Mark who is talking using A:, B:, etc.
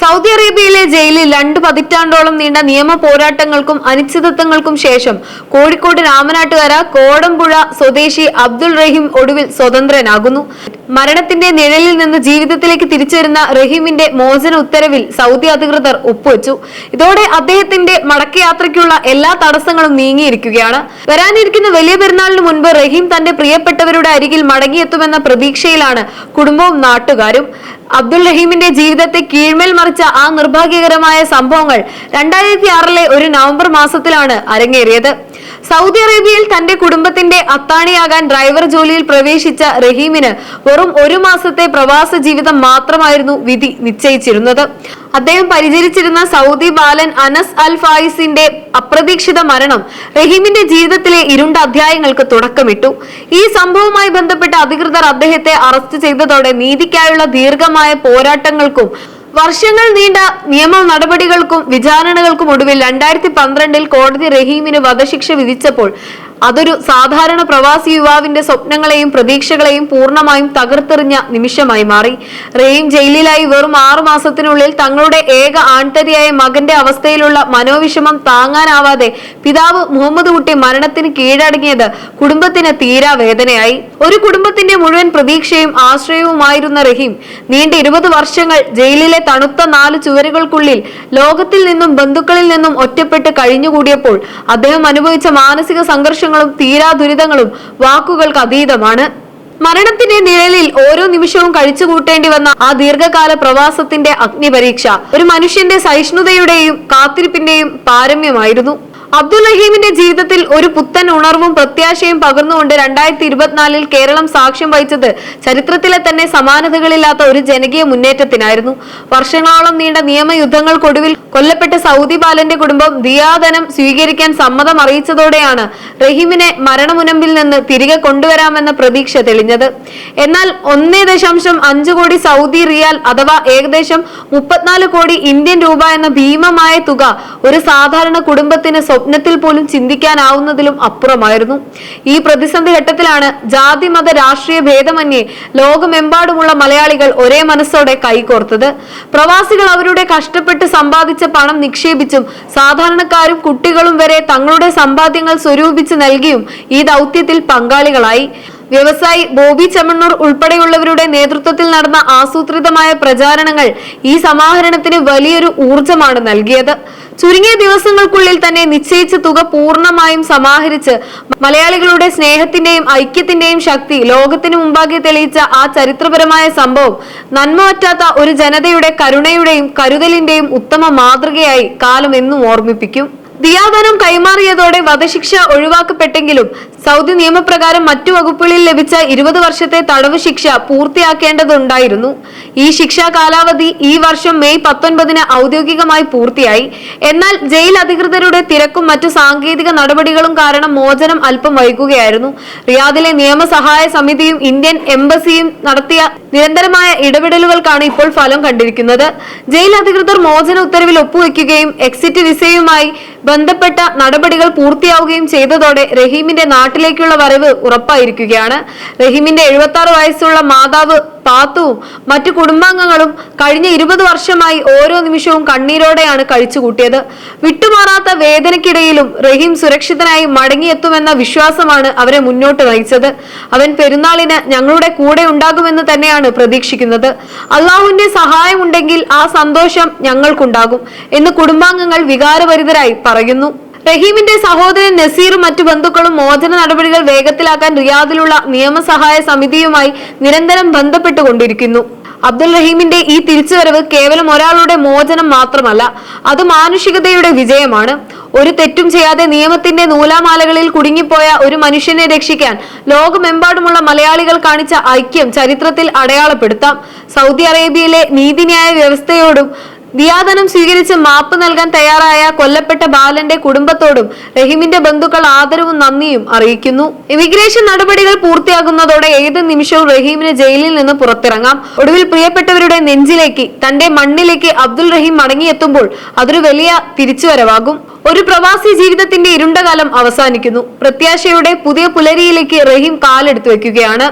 A: Saudi അറേബ്യയിലെ ജയിലിൽ 2 പതിറ്റാണ്ടോളം നീണ്ട നിയമ പോരാട്ടങ്ങൾക്കും അനിശ്ചിതത്വങ്ങൾക്കും ശേഷം കോഴിക്കോട് രാമനാട്ടുകര കോടമ്പുഴ സ്വദേശി അബ്ദുൾ റഹീം ഒടുവിൽ സ്വതന്ത്രനാകുന്നു. മരണത്തിന്റെ നിഴലിൽ നിന്ന് ജീവിതത്തിലേക്ക് തിരിച്ചുവരുന്ന റഹീമിന്റെ മോചന ഉത്തരവിൽ സൗദി അധികൃതർ ഒപ്പുവെച്ചു. ഇതോടെ അദ്ദേഹത്തിന്റെ മടക്കയാത്രയ്ക്കുള്ള എല്ലാ തടസ്സങ്ങളും നീങ്ങിയിരിക്കുകയാണ്. വരാനിരിക്കുന്ന വലിയ പെരുന്നാളിന് മുൻപ് റഹീം തന്റെ പ്രിയപ്പെട്ടവരുടെ അരികിൽ മടങ്ങിയെത്തുമെന്ന പ്രതീക്ഷയിലാണ് കുടുംബവും നാട്ടുകാരും. അബ്ദുൾ റഹീമിന്റെ ജീവിതത്തെ കീഴ്മേൽ മറിച്ച ആ നിർഭാഗ്യകരമായ സംഭവങ്ങൾ 2006 ഒരു നവംബർ മാസത്തിലാണ് അരങ്ങേറിയത്. സൗദി അറേബ്യയിൽ തന്റെ കുടുംബത്തിന്റെ അത്താണിയാകാൻ ഡ്രൈവർ ജോലിയിൽ പ്രവേശിച്ച റഹീമിന് വെറും 1 മാസത്തെ പ്രവാസ ജീവിതം മാത്രമായിരുന്നു വിധി നിശ്ചയിച്ചിരുന്നത്. അദ്ദേഹം പരിചരിച്ചിരുന്ന സൗദി ബാലൻ അനസ് അൽ ഫായിസിന്റെ അപ്രതീക്ഷിത മരണം റഹീമിന്റെ ജീവിതത്തിലെ ഇരുണ്ട അധ്യായങ്ങൾക്ക് തുടക്കമിട്ടു. ഈ സംഭവവുമായി ബന്ധപ്പെട്ട് അധികൃതർ അദ്ദേഹത്തെ അറസ്റ്റ് ചെയ്തതോടെ നീതിക്കായുള്ള ദീർഘമായ പോരാട്ടങ്ങൾക്കും വർഷങ്ങൾ നീണ്ട നിയമ നടപടികൾക്കും വിചാരണകൾക്കും ഒടുവിൽ 2012 കോടതി റഹീമിന് വധശിക്ഷ വിധിച്ചപ്പോൾ അതൊരു സാധാരണ പ്രവാസി യുവാവിന്റെ സ്വപ്നങ്ങളെയും പ്രതീക്ഷകളെയും പൂർണ്ണമായും തകർത്തെറിഞ്ഞ നിമിഷമായി മാറി. റഹീം ജയിലിലായി വെറും 6 മാസത്തിനുള്ളിൽ തങ്ങളുടെ ഏക ആൺതരിയായ മകന്റെ അവസ്ഥയിലുള്ള മനോവിഷമം താങ്ങാനാവാതെ പിതാവ് മുഹമ്മദ് കുട്ടി മരണത്തിന് കീഴടങ്ങിയത് കുടുംബത്തിന് തീരാ വേദനയായി. ഒരു കുടുംബത്തിന്റെ മുഴുവൻ പ്രതീക്ഷയും ആശ്രയവുമായിരുന്ന റഹീം നീണ്ട 20 വർഷങ്ങൾ ജയിലിലെ തണുത്ത 4 ചുവരുകൾക്കുള്ളിൽ ലോകത്തിൽ നിന്നും ബന്ധുക്കളിൽ നിന്നും ഒറ്റപ്പെട്ട് കഴിഞ്ഞുകൂടിയപ്പോൾ അദ്ദേഹം അനുഭവിച്ച മാനസിക സംഘർഷങ്ങളും തീരാ ദുരിതങ്ങളും വാക്കുകൾക്ക് അതീതമാണ്. മരണത്തിന്റെ നിഴലിൽ ഓരോ നിമിഷവും കഴിച്ചുകൂട്ടേണ്ടി വന്ന ആ ദീർഘകാല പ്രവാസത്തിന്റെ അഗ്നിപരീക്ഷ ഒരു മനുഷ്യന്റെ സഹിഷ്ണുതയുടെയും കാത്തിരിപ്പിന്റെയും പാരമ്യമായിരുന്നു. അബ്ദുൾ റഹീമിന്റെ ജീവിതത്തിൽ ഒരു പുത്തൻ ഉണർവും പ്രത്യാശയും പകർന്നുകൊണ്ട് 2024 കേരളം സാക്ഷ്യം വഹിച്ചത് ചരിത്രത്തിലെ തന്നെ സമാനതകളില്ലാത്ത ഒരു ജനകീയ മുന്നേറ്റത്തിനായിരുന്നു. വർഷങ്ങളോളം നീണ്ട നിയമയുദ്ധങ്ങൾക്കൊടുവിൽ കൊല്ലപ്പെട്ട സൗദി ബാലന്റെ കുടുംബം ദിയാദനം സ്വീകരിക്കാൻ സമ്മതം അറിയിച്ചതോടെയാണ് റഹീമിനെ മരണമുനമ്പിൽ നിന്ന് തിരികെ കൊണ്ടുവരാമെന്ന പ്രതീക്ഷ തെളിഞ്ഞത്. എന്നാൽ 1.5 കോടി സൗദി റിയാൽ അഥവാ ഏകദേശം 34 കോടി ഇന്ത്യൻ രൂപ എന്ന ഭീമമായ തുക ഒരു സാധാരണ കുടുംബത്തിന് സ്വപ്നത്തിൽ പോലും ചിന്തിക്കാനാവുന്നതിലും അപ്പുറമായിരുന്നു. ഈ പ്രതിസന്ധി ഘട്ടത്തിലാണ് ജാതി മത രാഷ്ട്രീയ ഭേദമന്യേ ലോകമെമ്പാടുമുള്ള മലയാളികൾ ഒരേ മനസ്സോടെ കൈകോർത്തത്. പ്രവാസികൾ അവരുടെ കഷ്ടപ്പെട്ട് സമ്പാദിച്ച പണം നിക്ഷേപിച്ചും സാധാരണക്കാരും കുട്ടികളും വരെ തങ്ങളുടെ സമ്പാദ്യങ്ങൾ സ്വരൂപിച്ച് നൽകിയും ഈ ദൗത്യത്തിൽ പങ്കാളികളായി. വ്യവസായി ബോബി ചെമ്മണ്ണൂർ ഉൾപ്പെടെയുള്ളവരുടെ നേതൃത്വത്തിൽ നടന്ന ആസൂത്രിതമായ പ്രചാരണങ്ങൾ ഈ സമാഹരണത്തിന് വലിയൊരു ഊർജമാണ് നൽകിയത്. ചുരുങ്ങിയ ദിവസങ്ങൾക്കുള്ളിൽ തന്നെ നിശ്ചയിച്ച തുക പൂർണ്ണമായും സമാഹരിച്ച് മലയാളികളുടെ സ്നേഹത്തിന്റെയും ഐക്യത്തിന്റെയും ശക്തി ലോകത്തിനു മുമ്പാകെ തെളിയിച്ച ആ ചരിത്രപരമായ സംഭവം നന്മ പറ്റാത്ത ഒരു ജനതയുടെ കരുണയുടെയും കരുതലിന്റെയും ഉത്തമ മാതൃകയായി കാലം എന്നും ഓർമ്മിപ്പിക്കും. ദിയാദനം കൈമാറിയതോടെ വധശിക്ഷ ഒഴിവാക്കപ്പെട്ടെങ്കിലും സൗദി നിയമപ്രകാരം മറ്റു വകുപ്പുകളിൽ ലഭിച്ച 20 വർഷത്തെ തടവ് ശിക്ഷ പൂർത്തിയാക്കേണ്ടതുണ്ടായിരുന്നു. ഈ ശിക്ഷാ കാലാവധി ഈ വർഷം മെയ് 19 ഔദ്യോഗികമായി പൂർത്തിയായി. എന്നാൽ ജയിൽ അധികൃതരുടെ തിരക്കും മറ്റു സാങ്കേതിക നടപടികളും കാരണം മോചനം അല്പം വൈകുകയായിരുന്നു. റിയാദിലെ നിയമസഹായ സമിതിയും ഇന്ത്യൻ എംബസിയും നടത്തിയ നിരന്തരമായ ഇടപെടലുകൾക്കാണ് ഇപ്പോൾ ഫലം കണ്ടിരിക്കുന്നത്. ജയിൽ അധികൃതർ മോചന ഉത്തരവിൽ ഒപ്പുവെക്കുകയും എക്സിറ്റ് വിസയുമായി ബന്ധപ്പെട്ട നടപടികൾ പൂർത്തിയാവുകയും ചെയ്തതോടെ റഹീമിന്റെ നാട്ടിലേക്കുള്ള വരവ് ഉറപ്പായിരിക്കുകയാണ്. റഹീമിന്റെ 76 വയസ്സുള്ള മാതാവ് പാത്തുവും മറ്റു കുടുംബാംഗങ്ങളും കഴിഞ്ഞ 20 വർഷമായി ഓരോ നിമിഷവും കണ്ണീരോടെയാണ് കഴിച്ചുകൂട്ടിയത്. വിട്ടുമാറാത്ത വേദനയ്ക്കിടയിലും റഹീം സുരക്ഷിതനായി മടങ്ങിയെത്തുമെന്ന വിശ്വാസമാണ് അവരെ മുന്നോട്ട് നയിച്ചത്. അവൻ പെരുന്നാളിന് ഞങ്ങളുടെ കൂടെ ഉണ്ടാകുമെന്ന് തന്നെയാണ് പ്രതീക്ഷിക്കുന്നത്. അള്ളാഹുവിന്റെ സഹായം ഉണ്ടെങ്കിൽ ആ സന്തോഷം ഞങ്ങൾക്കുണ്ടാകും എന്ന് കുടുംബാംഗങ്ങൾ വികാരഭരിതരായി പറയുന്നു. റഹീമിന്റെ സഹോദരൻ നസീറും മറ്റു ബന്ധുക്കളും മോചന നടപടികൾ വേഗത്തിലാക്കാൻ റിയാദിലുള്ള നിയമസഹായ സമിതിയുമായി നിരന്തരം ബന്ധപ്പെട്ടുകൊണ്ടിരിക്കുന്നു. അബ്ദുൾ റഹീമിന്റെ ഈ തിരിച്ചുവരവ് കേവലം ഒരാളുടെ മോചനം മാത്രമല്ല, അത് മാനുഷികതയുടെ വിജയമാണ്. ഒരു തെറ്റും ചെയ്യാതെ നിയമത്തിന്റെ നൂലാമാലകളിൽ കുടുങ്ങിപ്പോയ ഒരു മനുഷ്യനെ രക്ഷിക്കാൻ ലോകമെമ്പാടുമുള്ള മലയാളികൾ കാണിച്ച ഐക്യം ചരിത്രത്തിൽ അടയാളപ്പെടുത്താം. സൗദി അറേബ്യയിലെ നീതിന്യായ വ്യവസ്ഥയോടും ദിയാദനം സ്വീകരിച്ച് മാപ്പ് നൽകാൻ തയ്യാറായ കൊല്ലപ്പെട്ട ബാലന്റെ കുടുംബത്തോടും റഹീമിന്റെ ബന്ധുക്കൾ ആദരവും നന്ദിയും അറിയിക്കുന്നു. ഇമിഗ്രേഷൻ നടപടികൾ പൂർത്തിയാകുന്നതോടെ ഏത് നിമിഷവും റഹീമിന് ജയിലിൽ നിന്ന് പുറത്തിറങ്ങാം. ഒടുവിൽ പ്രിയപ്പെട്ടവരുടെ നെഞ്ചിലേക്ക്, തന്റെ മണ്ണിലേക്ക് അബ്ദുൾ റഹീം മടങ്ങിയെത്തുമ്പോൾ അതൊരു വലിയ തിരിച്ചുവരവാകും. ഒരു പ്രവാസി ജീവിതത്തിന്റെ ഇരുണ്ട കാലം അവസാനിക്കുന്നു. പ്രത്യാശയുടെ പുതിയ പുലരിയിലേക്ക് റഹീം കാലെടുത്തു വെക്കുകയാണ്.